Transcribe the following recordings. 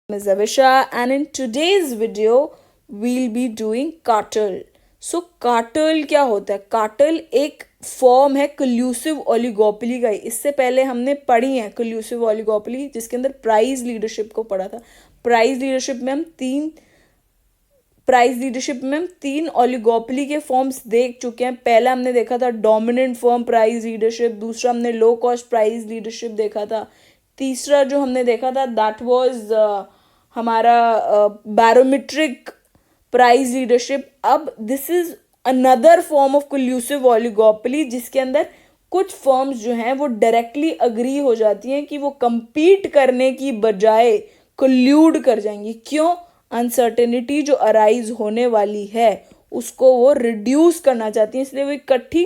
Ms. Avisha, and in today's video we'll be doing cartel. So cartel क्या होता है? cartel एक form है कल्यूसिव ओलिगोपोली का ही। इससे पहले हमने पढ़ी है कल्यूसिव ओलिगोपोली, जिसके अंदर प्राइस लीडरशिप को पढ़ा था। प्राइस लीडरशिप में हम तीन ओलिगोपोली के फॉर्म्स देख चुके हैं। पहला हमने देखा था डोमिनेंट फर्म प्राइस लीडरशिप, दूसरा हमने लो कॉस्ट प्राइस लीडरशिप देखा था, तीसरा जो हमने देखा था दैट वाज हमारा बैरोमेट्रिक प्राइस लीडरशिप। अब this is another form of collusive oligopoly, जिसके अंदर कुछ फर्म्स जो हैं वो डायरेक्टली अग्री हो जाती हैं कि वो compete करने की बजाय कल्यूड कर जाएंगी। क्यों? अनसर्टेनिटी जो अराइज होने वाली है उसको वो रिड्यूस करना चाहती हैं, इसलिए वो इकट्ठी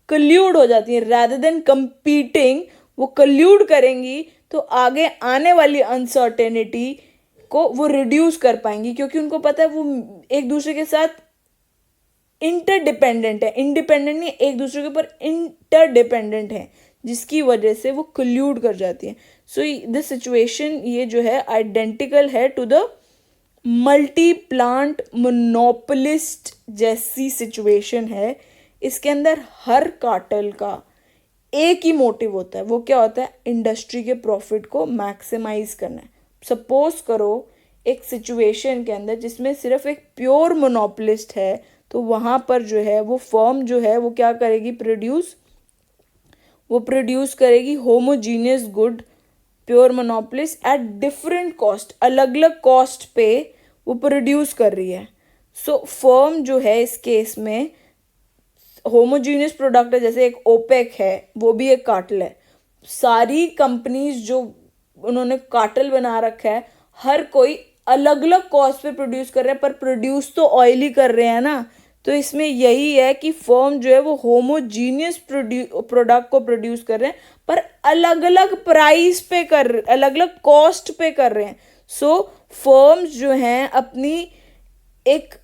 कल्यूड हो जाती हैं। रादर देन कंपीटिंग वो कल्यूड करेंगी तो आगे आने वाली अनसर्टेनिटी को वो रिड्यूस कर पाएंगी, क्योंकि उनको पता है वो एक दूसरे के साथ इंटरडिपेंडेंट है, इंडिपेंडेंट नहीं, एक दूसरे के ऊपर इंटरडिपेंडेंट है, जिसकी वजह से वो कल्यूड कर जाती हैं। सो दिस सिचुएशन ये जो है आइडेंटिकल है to the multi plant monopolist जैसी सिचुएशन है। इसके अंदर हर कार्टेल का एक ही मोटिव होता है, वो क्या होता है? इंडस्ट्री के प्रॉफिट को मैक्सिमाइज करना है। सपोज करो एक सिचुएशन के अंदर जिसमें सिर्फ एक प्योर मोनोपोलिस्ट है, तो वहाँ पर जो है वो फर्म जो है वो क्या करेगी? प्रोड्यूस करेगी homogeneous good, pure monopolist at different cost, अलग अलग कॉस्ट पे वो प्रोड्यूस कर रही है। सो फर्म जो है इस केस में होमोजीनियस प्रोडक्ट है, जैसे एक ओपेक है, वो भी एक कार्टेल है। सारी कंपनीज जो उन्होंने कार्टेल बना रखा है, हर कोई अलग अलग कॉस्ट पे प्रोड्यूस कर रहे हैं, पर प्रोड्यूस तो ऑयल ही कर रहे हैं ना। तो इसमें यही है कि फर्म जो है वो होमोजीनियस प्रोडक्ट को प्रोड्यूस कर रहे हैं, पर अलग अलग प्राइस पे अलग अलग कॉस्ट पे कर रहे हैं। सो फर्म्स जो हैं अपनी एक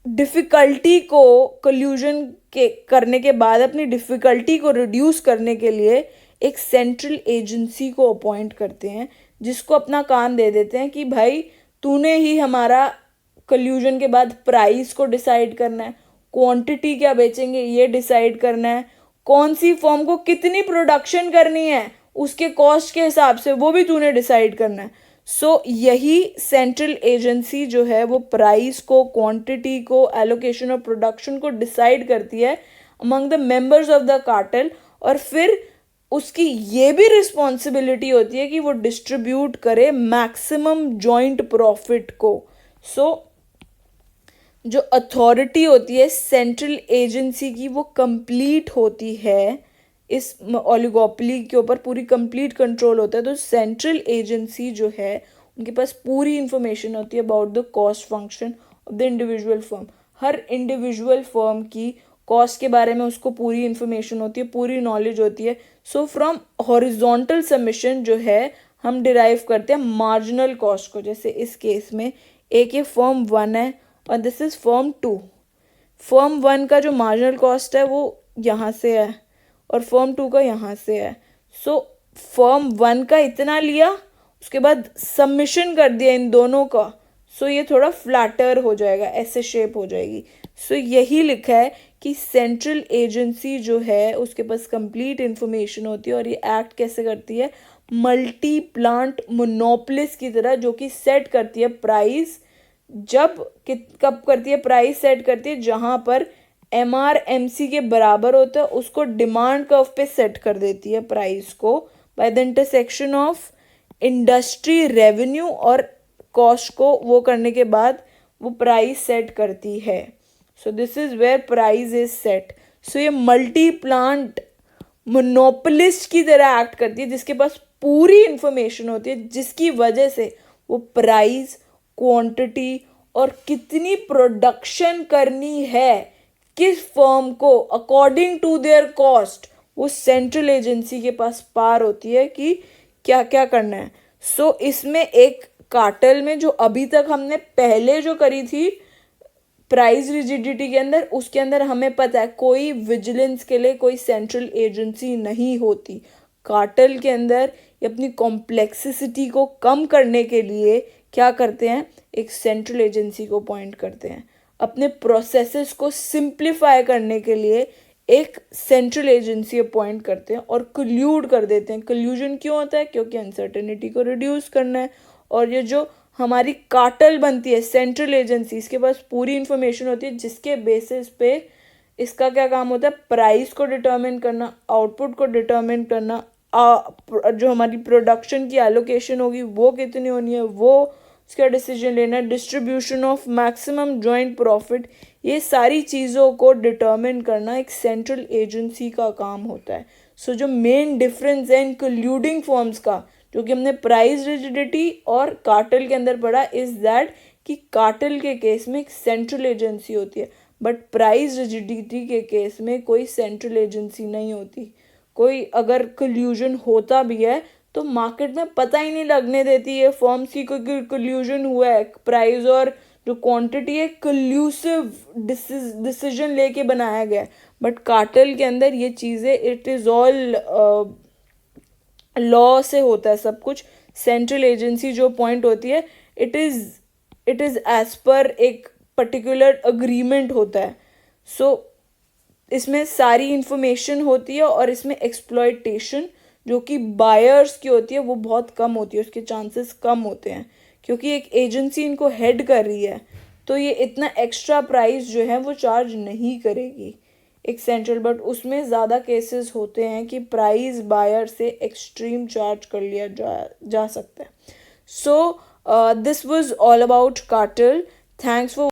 डिफ़िकल्टी को कल्यूजन के करने के बाद अपनी डिफ़िकल्टी को रिड्यूस करने के लिए एक सेंट्रल एजेंसी को अपॉइंट करते हैं, जिसको अपना काम दे देते हैं कि भाई तूने ही हमारा कल्यूजन के बाद प्राइस को डिसाइड करना है, क्वांटिटी क्या बेचेंगे ये डिसाइड करना है, कौन सी फर्म को कितनी प्रोडक्शन करनी है उसके कॉस्ट के हिसाब से वो भी तूने डिसाइड करना है। सो यही सेंट्रल एजेंसी जो है वो प्राइस को, क्वांटिटी को, एलोकेशन ऑफ प्रोडक्शन को डिसाइड करती है among the members of the cartel, और फिर उसकी ये भी रिस्पॉन्सिबिलिटी होती है कि वो डिस्ट्रीब्यूट करे मैक्सिमम जॉइंट प्रॉफिट को। सो जो अथॉरिटी होती है सेंट्रल एजेंसी की वो कंप्लीट होती है, इस ओलिगोपोली के ऊपर पूरी कंप्लीट कंट्रोल होता है। तो सेंट्रल एजेंसी जो है उनके पास पूरी इंफॉर्मेशन होती है about the cost function of the individual firm. Her individual firm की कॉस्ट के बारे में उसको पूरी इंफॉर्मेशन होती है, पूरी नॉलेज होती है। सो फ्रॉम हॉरिजॉन्टल सबमिशन जो है हम डिराइव करते हैं मार्जिनल कॉस्ट को। जैसे इस केस में एक ये फर्म 1 है और दिस इज फर्म 2। फर्म 1 का जो मार्जिनल कॉस्ट है वो यहाँ से है और फर्म 2 का यहाँ से है। सो फर्म 1 का इतना लिया, उसके बाद सबमिशन कर दिया इन दोनों का। सो ये थोड़ा फ्लैटर हो जाएगा, ऐसे शेप हो जाएगी। सो यही लिखा है कि सेंट्रल एजेंसी जो है उसके पास कंप्लीट इन्फॉर्मेशन होती है, और ये एक्ट कैसे करती है? मल्टी प्लांट मोनोपोलिस्ट की तरह, जो कि सेट करती है प्राइस। कब करती है प्राइस? सेट करती है जहाँ पर MRMC के बराबर होता है, उसको डिमांड कर्व पे सेट कर देती है प्राइस को by the intersection of industry revenue और कॉस्ट को वो करने के बाद वो प्राइस सेट करती है। So this is where price is set. So ये मल्टी प्लांट मोनोपोलिस्ट की तरह एक्ट करती है, जिसके पास पूरी इंफॉर्मेशन होती है, जिसकी वजह से वो प्राइस, क्वांटिटी और कितनी प्रोडक्शन करनी है किस फर्म को अकॉर्डिंग टू देयर कॉस्ट, वो सेंट्रल एजेंसी के पास पार होती है कि क्या क्या करना है। सो इसमें एक कार्टेल में जो अभी तक हमने पहले जो करी थी प्राइस रिजिडिटी के अंदर, उसके अंदर हमें पता है कोई विजिलेंस के लिए कोई सेंट्रल एजेंसी नहीं होती। कार्टेल के अंदर अपनी कॉम्प्लेक्सिसिटी को कम करने के लिए क्या करते हैं, एक सेंट्रल एजेंसी को अपॉइंट करते हैं। अपने प्रोसेसेस को सिंप्लीफाई करने के लिए एक सेंट्रल एजेंसी अपॉइंट करते हैं और कल्यूड कर देते हैं। कल्यूजन क्यों होता है, क्योंकि अनसर्टेनिटी को रिड्यूस करना है। और ये जो हमारी कार्टेल बनती है, सेंट्रल एजेंसी, इसके पास पूरी इंफॉर्मेशन होती है जिसके बेसिस पे इसका क्या काम होता है, प्राइस को डिटर्मिन करना, आउटपुट को डिटर्मिन करना, जो हमारी प्रोडक्शन की एलोकेशन होगी वो कितनी होनी है, वो उसका डिसीजन लेना, distribution of maximum joint profit, ये सारी चीज़ों को डिटर्मिन करना एक सेंट्रल एजेंसी का काम होता है। सो जो मेन डिफरेंस है इन कोल्यूडिंग फॉर्म्स का, जो कि हमने प्राइस रिजिडिटी और कार्टेल के अंदर पढ़ा, इज दैट कि कार्टेल के केस में एक सेंट्रल एजेंसी होती है, बट प्राइस रिजिडिटी के केस में कोई सेंट्रल एजेंसी नहीं होती। कोई अगर कोल्यूजन होता भी है तो मार्केट में पता ही नहीं लगने देती है फर्म्स की कोई कोल्यूजन हुआ है। प्राइस और जो क्वांटिटी है कोल्यूसिव डिसीजन लेके बनाया गया है, बट कार्टेल के अंदर ये चीज़ें इट इज़ ऑल लॉ से होता है सब कुछ। सेंट्रल एजेंसी जो पॉइंट होती है, इट इज़ एज पर एक पर्टिकुलर अग्रीमेंट होता है। सो इसमें सारी इंफॉर्मेशन होती है और इसमें एक्सप्लॉयटेशन जो कि बायर्स की होती है वो बहुत कम होती है, उसके चांसेस कम होते हैं, क्योंकि एक एजेंसी इनको हेड कर रही है तो ये इतना एक्स्ट्रा प्राइस जो है वो चार्ज नहीं करेगी एक सेंट्रल। बट उसमें ज़्यादा केसेस होते हैं कि प्राइस बायर से एक्सट्रीम चार्ज कर लिया जा सकता है। So this was all about cartel. Thanks for